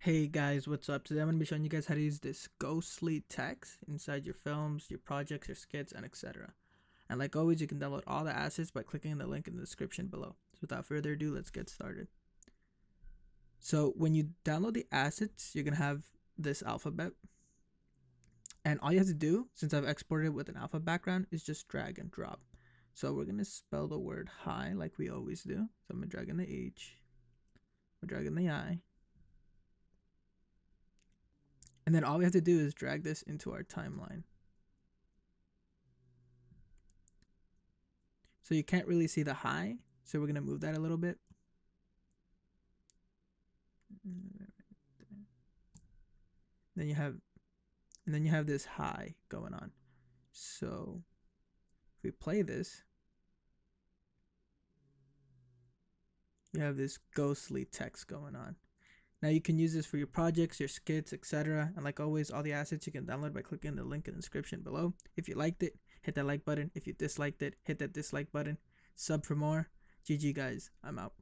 Hey guys, what's up? Today I'm going to be showing you guys how to use this ghostly text inside your films, your projects, your skits, and etc. And like always, you can download all the assets by clicking the link in the description below. So without further ado, let's get started. So when you download the assets, you're going to have this alphabet. And all you have to do, since I've exported it with an alpha background, is just drag and drop. So we're going to spell the word hi like we always do. So I'm going to drag in the H, I'm dragging the I. And then all we have to do is drag this into our timeline. So you can't really see the high, so we're going to move that a little bit. Then you have this high going on. So if we play this, you have this ghostly text going on. Now you can use this for your projects, your skits, etc. And like always, all the assets you can download by clicking the link in the description below. If you liked it, hit that like button. If you disliked it, hit that dislike button. Sub for more. GG guys, I'm out.